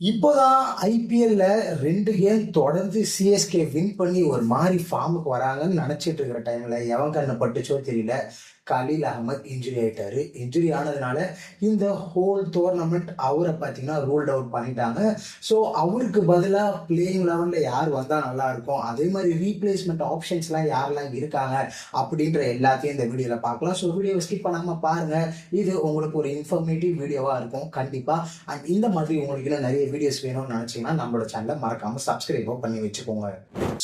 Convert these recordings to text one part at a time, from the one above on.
இப்போதான் ஐபிஎல்ல 2 கேம் தொடர்ந்து சிஎஸ்கே வின் பண்ணி ஒரு மாரி ஃபார்முக்கு வராங்கன்னு நினைச்சிட்டு இருக்கிற டைம்ல எவன் கண்ணு பட்டுச்சோ தெரியல. கலீல் அகமத் இன்ஜுரி ஆயிட்டாரு. இன்ஜுரி ஆனதுனால இந்த ஹோல் டோர்னமெண்ட் அவரை பார்த்தீங்கன்னா ரூல்ட் அவுட் பண்ணிட்டாங்க. ஸோ அவருக்கு பதிலாக பிளேயிங் லெவலில் யார் வந்தால் நல்லா இருக்கும், அதே மாதிரி ரீப்ளேஸ்மெண்ட் ஆப்ஷன்ஸ்லாம் யாரெல்லாம் இருக்காங்க அப்படின்ற எல்லாத்தையும் இந்த வீடியோவில் பார்க்கலாம். ஸோ வீடியோவை ஸ்கிப் பண்ணாமல் பாருங்கள். இது உங்களுக்கு ஒரு இன்ஃபர்மேட்டிவ் வீடியோவாக இருக்கும் கண்டிப்பாக. அண்ட் இந்த மாதிரி உங்களுக்கு இன்னும் நிறைய வீடியோஸ் வேணும்னு நினச்சிங்கன்னா நம்மளோட சேனலை மறக்காமல் சப்ஸ்கிரைபோ பண்ணி வச்சுக்கோங்க.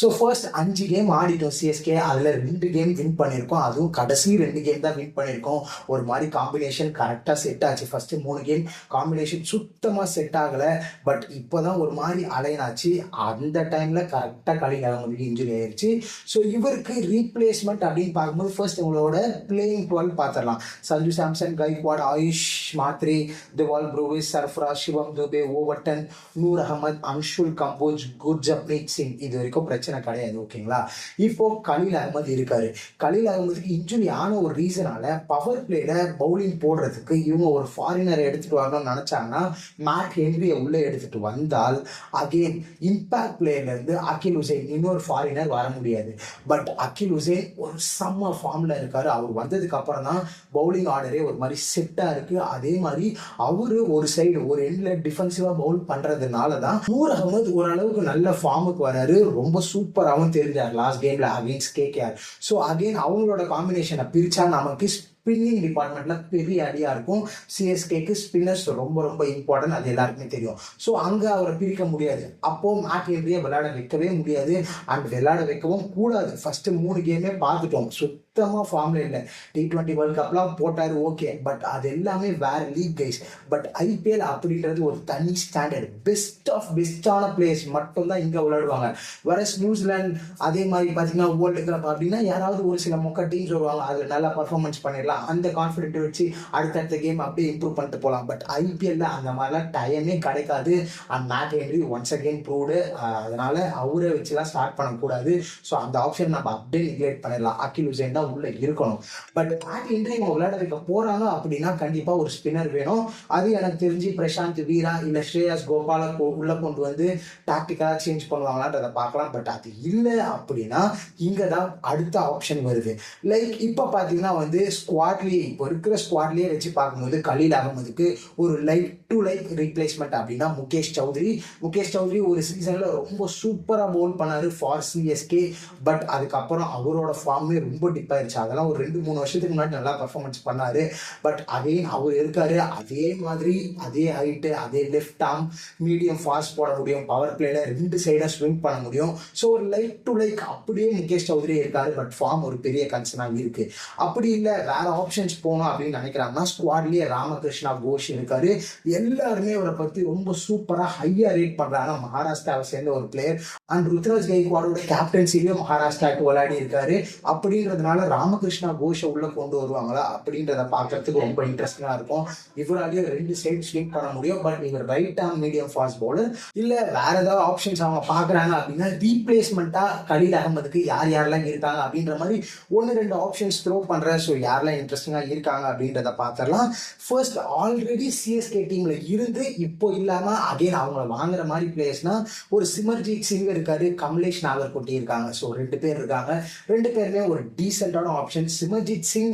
ஸோ ஃபர்ஸ்ட் 5 கேம் ஆடிட்டோம் சிஎஸ்கே. அதில் 2 கேம் வின் பண்ணியிருக்கோம். அதுவும் கடைசி 2 கேம் தான் வின் பண்ணியிருக்கோம். ஒரு மாதிரி காம்பினேஷன் கரெக்டாக செட் ஆச்சு. ஃபர்ஸ்ட் 3 கேம் காம்பினேஷன் சுத்தமாக செட் ஆகலை. பட் இப்போதான் ஒரு மாதிரி அலைன் ஆச்சு. அந்த டைமில் கரெக்டாக கலீல் அகமதுக்கு இன்ஜுரி ஆயிடுச்சு. ஸோ இவருக்கு ரீப்ளேஸ்மெண்ட் அப்படின்னு பார்க்கும்போது ஃபர்ஸ்ட் உங்களோட பிளேயிங் 12 பார்த்துடலாம். சஞ்சு சாம்சன், கைக்வாட், ஆயுஷ் மாத்ரே, திவால் ப்ரூவிஸ், சர்ஃப்ராஸ், சிவம் துபே, ஓவர்டன், நூர் அகமது, அன்ஷுல் கம்போஜ், குர்ஜப்ரீத் சிங். இது வரைக்கும் பிரச்சனை கிடையாது. ஓகேங்களா. இப்போ கலீல் அகமது இருக்காரு. கலீல் அகமதுக்கு இன்ஜுரி ஆன ஒரு ரீசனால பவர் பிளேல பவுலிங் போடுறதுக்கு இவங்க ஒரு ஃபாரினரை எடுத்துட்டு வரணும்னு நினைச்சாங்கன்னா மேட் ஹென்ரியை உள்ள எடுத்துட்டு வந்தால் அகெயின் இம்பாக்ட் பிளேயர்ல இருந்து அகில் உசைன் இன்னொரு ஃபாரினர் வர முடியாது. பட் அகில் உசைன் ஒரு செம்ம ஃபார்ம்ல இருக்காரு. அவர் வந்ததுக்கு அப்புறம் தான் பவுலிங் ஆர்டரே ஒரு மாதிரி செட்டா இருக்கு. அதே மாதிரி அவரு ஒரு சைடு ஒரு எண்ட்ல டிஃபென்சிவா பவுல் பண்றதுனால தான் நூர் அகமது ஓரளவுக்கு நல்ல ஃபார்முக்கு வராரு. ரொம்ப சூப்பராகவும் தெரிஞ்சார் லாஸ்ட் கேம்ல அகெயின்ஸ்ட் கேகேஆர். ஸோ அகெயின் அவங்களோட காம்பினேஷனை பிரிச்சா நமக்கு ஸ்பின்னிங் டிபார்ட்மெண்ட்ல பெரிய அடியா இருக்கும். சிஎஸ்கேக்கு ஸ்பின்னர்ஸ் ரொம்ப ரொம்ப இம்பார்ட்டன்ட், அது எல்லாருக்குமே தெரியும். ஸோ அங்க அவரை பிரிக்க முடியாது. அப்போ மேட் ஹென்ரியை விளையாட வைக்கவே முடியாது அண்ட் விளையாட வைக்கவும் கூடாது. ஃபர்ஸ்ட் 3 கேமே பார்த்துட்டோம். சுத்தமாக ஃபார்ம்ல இல்லை. T20 வேர்ல்ட் கப்லாம் போட்டாரு, ஓகே. பட் அது எல்லாமே வேற லீக் கைஸ். பட் ஐபிஎல் அப்படின்றது ஒரு தனி ஸ்டாண்டர்ட். பெஸ்ட் ஆஃப் பெஸ்டான பிளேயர்ஸ் மட்டும்தான் இங்கே விளையாடுவாங்க. வேற நியூசிலாந்து அதே மாதிரி பார்த்தீங்கன்னா வேர்ல்டு கப் அப்படின்னா யாராவது ஒரு சில மொக்க டீம்ஸ் வருவாங்க, அதில் நல்லா பர்ஃபார்மன்ஸ் பண்ணிடலாம். அந்த கான்ஃபிடென்ட் வச்சு அடுத்தடுத்த கேம் அப்படியே இம்ப்ரூவ் பண்ணிட்டு போகலாம். பட் ஐபிஎல்ல அந்த மாதிரிலாம் டைமே கிடைக்காது. And mat Henry once again proved. அதனால அவரை வச்சுலாம் ஸ்டார்ட் பண்ணக்கூடாது. ஸோ அந்த ஆப்ஷன் நம்ம அப்படியே நெக்லெக்ட் பண்ணிடலாம். அகில் உசைன் தான் உள்ள இருக்கணும். பட் மேட் ஹென்ரி இவங்க விளையாட வைக்க போறாங்க அப்படின்னா கண்டிப்பா ஒரு ஸ்பின்னர் வேணும். அது எனக்கு தெரிஞ்சு பிரசாந்த் வீரா இல்ல ஸ்ரேயாஸ் கோபால உள்ள கொண்டு வந்து டாக்டிக்கலா சேஞ்ச் பண்ணுவாங்களான்றதை பார்க்கலாம். பட் அது இல்லை அப்படின்னா இங்க தான் அடுத்த ஆப்ஷன் வருது. லைக் இப்போ பார்த்தீங்கன்னா வந்து ஸ்குவாட்லேயே இப்போ இருக்கிற ஸ்குவாட்லேயே வச்சு பார்க்கும்போது கலீல் அகமதுக்கு ஒரு லைக் டு லைக் ரீப்ளேஸ்மெண்ட் அப்படின்னா முகேஷ் சௌத்ரி ஒரு சீசன்ல ரொம்ப சூப்பரா பவுல் பண்ணாரு ஃபார் சிஎஸ்கே. பட் அதுக்கப்புறம் அவரோட ஃபார்மே ரொம்ப டிப் ஆயிடுச்சு. அதெல்லாம் ஒரு 2-3 வருஷத்துக்கு முன்னாடி நல்லா பர்ஃபார்மன்ஸ் பண்ணாரு. பட் அகைன் அவர் இருக்காரு. அதே மாதிரி அதே ஹைட்டு, அதே லெஃப்ட் ஆர்ம், மீடியம் ஃபாஸ்ட் போட முடியும். பவர் பிளேல 2 சைடா ஸ்விங் பண்ண முடியும். ஸோ ஒரு லைக் டு லைக் அப்படியே முகேஷ் சௌத்ரி இருக்காரு. பட் ஃபார்ம் ஒரு பெரிய கன்சர்னாக இருக்கு. அப்படி இல்லை வேற ஆப்ஷன்ஸ் போகணும் அப்படின்னு நினைக்கிறாங்கன்னா ஸ்குவாட்லயே ராமகிருஷ்ணா கோஷ் இருக்காரு. எல்லாருமே அவரை பத்தி ரொம்ப சூப்பரா ஹையா ரேட் பண்றாங்க. மகாராஷ்டிராவை சேர்ந்த ஒரு பிளேயர். அண்ட் ருத்ராஜ் கைக்வாடோட கேப்டன்சிலையும் மகாராஷ்டிராவுக்கு விளையாடி இருக்காரு. அப்படின்றதுனால ராமகிருஷ்ணா கோஷை உள்ள கொண்டு வருவாங்களா அப்படின்றத பார்க்கறதுக்கு ரொம்ப இன்ட்ரெஸ்டிங்கா இருக்கும். இவராலேயே 2 சைடு ஸ்விங் பண்ண முடியும். பட் இவர் right arm medium fast bowler. இல்ல வேற ஏதாவது ஆப்ஷன்ஸ் அவங்க பாக்குறாங்க அப்படின்னா ரீப்ளேஸ்மெண்டா கலீல் அகமதுக்கு யாரெல்லாம் இருக்காங்க அப்படின்ற மாதிரி 1-2 ஆப்ஷன்ஸ் த்ரோ பண்ற. ஸோ யாரெல்லாம் இன்ட்ரெஸ்டிங்கா இருக்காங்க அப்படின்றத பார்த்துடலாம். ஃபர்ஸ்ட் ஆல்ரெடி சிஎஸ்கே டீம்ல இருந்து இப்போ இல்லாம அகைன் அவங்கள வாங்குற மாதிரி பிளேயர்ஸ்னா ஒரு சிமர்ஜித் சிங் இருக்காரு, கமலேஷ் நாகர்கோட்டி இருக்காங்க. ஸோ 2 பேர் இருக்காங்க. 2 பேருமே ஒரு டீசென்டான ஆப்ஷன். சிமர்ஜித் சிங்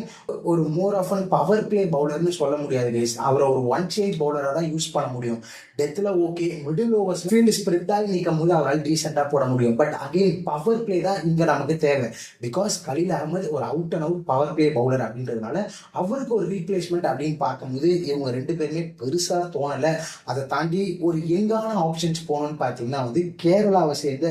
ஒரு more of an power play பவுலர்னு சொல்ல முடியாது கைஸ். அவரை ஒரு ஒன் சேஞ்ச் பவுலராக தான் யூஸ் பண்ண முடியும். டெத்தில் ஓகே, மிடில் ஓவர்ஸ் ஃபீல்டு ஸ்பிரிட்டாக நீக்கும் போது அவரால் டீசெண்டாக போட முடியும். பட் அகைன் பவர் பிளே தான் இங்கே நமக்கு தேவை. பிகாஸ் கலீல் அகமது ஒரு out and out power play bowler அப்படின்றதுனால அவருக்கு ஒரு ரீப்ளேஸ்மெண்ட் அப்படின்னு பார்க்கும்போது இவங்க 2 பேருமே பெருசாக தோணலை. அதை தாண்டி ஒரு யங்கான ஆப்ஷன்ஸ் போகணும்னு பார்த்தீங்கன்னா வந்து கேரளாவை சேர்ந்த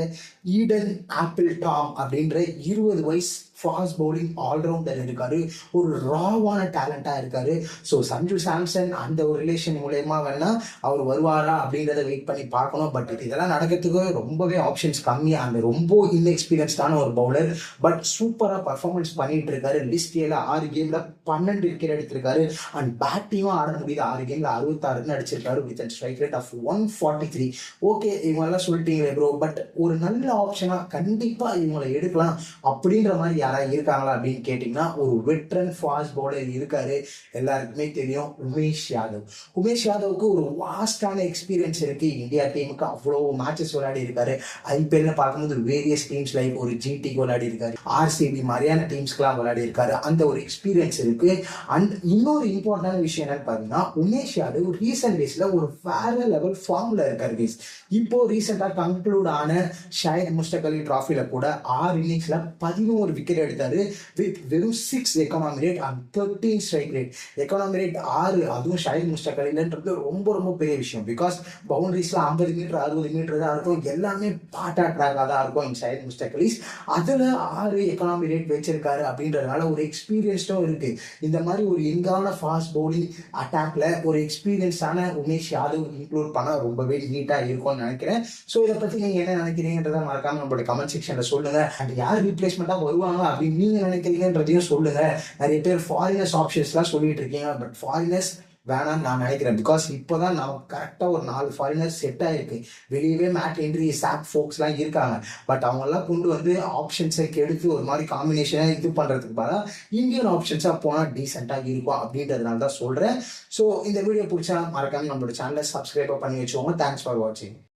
ஈடன் ஆப்பிள் டாம் அப்படின்ற 20 வயசு ஃபாஸ்ட் பவுலிங் ஆல்ரவுண்டர் இருக்காரு. ஒரு ராவான டேலண்டா இருக்காரு. ஸோ சஞ்சு சாம்சன் அந்த ஒரு ரிலேஷன் மூலயமா வேணா அவர் வருவாரா அப்படின்றத வெயிட் பண்ணி பார்க்கணும். பட் இதெல்லாம் நடக்கிறதுக்கு ரொம்பவே ஆப்ஷன்ஸ் கம்மி. அந்த ரொம்ப இன்எக்ஸ்பீரியன்ஸ்டான ஒரு பவுலர். பட் சூப்பரா பர்ஃபார்மன்ஸ் பண்ணிட்டு இருக்காரு. லிஸ்ட் 6 கேம்ல 12 விக்கெட் எடுத்திருக்காரு. அண்ட் பேட்டிங்கும் ஆட முடியுது. 6 கேம்ல 66 அடிச்சிருக்காரு with strike rate of 143. Okay, இவங்க எல்லாம் சொல்லிட்டீங்களே ப்ரோ, பட் ஒரு நல்ல ஆப்ஷனா கண்டிப்பா இவங்களை எடுக்கலாம் அப்படின்ற மாதிரி யாராவது இருக்காங்களா அப்படின்னு கேட்டிங்கன்னா ஒரு வெட்ரன் ஃபாஸ்ட் பவுலர் இருக்காரு, எல்லாருக்குமே தெரியும், உமேஷ் யாதவ். உமேஷ் யாதவுக்கு ஒரு வாஸ்டான எக்ஸ்பீரியன்ஸ் இருக்கு. இந்தியா டீமுக்கு அவ்வளோ மேட்சஸ் விளையாடி இருக்காரு. ஐபிஎல்ல பார்க்கும்போது வேரியஸ் டீம்ஸ் லைக் ஒரு ஜிடிக்கு விளையாடி இருக்காரு, ஆர்சிபி மாதிரியான டீம்ஸ்க்குலாம் விளையாடி இருக்காரு. அந்த ஒரு எக்ஸ்பீரியன்ஸ் இருக்கு. அண்ட் இன்னொரு இம்பார்ட்டன்டான விஷயம் என்னன்னு பார்த்தீங்கன்னா, உமேஷ் யாதவ் ரீசெண்ட் டேஸ்ல ஒரு வேற லெவல் ஃபார்ம்ல இருக்காரு guys. இப்போ ரீசெண்டாக கன்க்ளூட் ஆன ஷாஹித் முஸ்தக் அலி டிராஃபில கூட 6 இன்னிங்ஸ்ல 11 விக்கெட் எடுத்தாரு வித் வெறும் 6 economy rate and 13 strike rate. Economy rate 6, அதுவும் ஷாஹித் முஸ்தக் அலின்றது ரொம்ப ரொம்ப பெரிய விஷயம். பிகாஸ் பவுண்டரிஸ்ல 50 மீட்டர் 60 மீட்டர் தான் இருக்கும், எல்லாமே பாட்டா ட்ராக்காக தான் இருக்கும் ஷாஹித் முஸ்தக் அலிஸ். அதுல 6 எக்கானமி ரேட் வச்சிருக்காரு அப்படின்றதுனால ஒரு எக்ஸ்பீரியன்ஸ்டும் இருக்கு. இந்த மாதிரி ஒரு யங்கான ஃபாஸ்ட் பவுலிங் அட்டாக்ல ஒரு எக்ஸ்பீரியன்ஸான உமேஷ் யாதவ் இன்க்ளூட் பண்ணா ரொம்பவே நீட்டா இருக்கும்னு நினைக்கிறேன். ஸோ இதை பத்தி நீங்க என்ன நினைக்கிறீங்கன்றத மறக்காம நம்மளோட கமெண்ட் செக்ஷன்ல சொல்லுங்க. அண்ட் யார் ரீப்ளேஸ்மெண்டா வருவாங்க அப்படின்னு நீங்க நினைக்கிறீங்கன்றதையும் சொல்லுங்க. நிறைய பேர் ஃபாரினர்ஸ் ஆப்ஷன்ஸ்லாம் சொல்லிட்டு இருக்கீங்க, பட் ஃபாரினர்ஸ் வேணாம்னு நான் நினைக்கிறேன். பிகாஸ் இப்போதான் நமக்கு கரெக்டாக ஒரு 4 ஃபாரினர்ஸ் செட் ஆயிருக்கு. வெளியவே மேட் ஹென்ரி, சாப் ஃபோக்ஸ்லாம் இருக்காங்க. பட் அவங்கெல்லாம் கொண்டு வந்து ஆப்ஷன்ஸை கெடுத்து ஒரு மாதிரி காம்பினேஷனாக இது பண்ணுறதுக்கு பதிலாக இந்தியன் ஆப்ஷன்ஸாக போனால் டீசெண்டாக இருக்கும் அப்படின்றதுனால தான் சொல்கிறேன். ஸோ இந்த வீடியோ பிடிச்சா மறக்காம நம்மளோட சேனலை சப்ஸ்கிரைப் பண்ணி வச்சுக்கோங்க. தேங்க்ஸ் ஃபார் வாட்சிங்.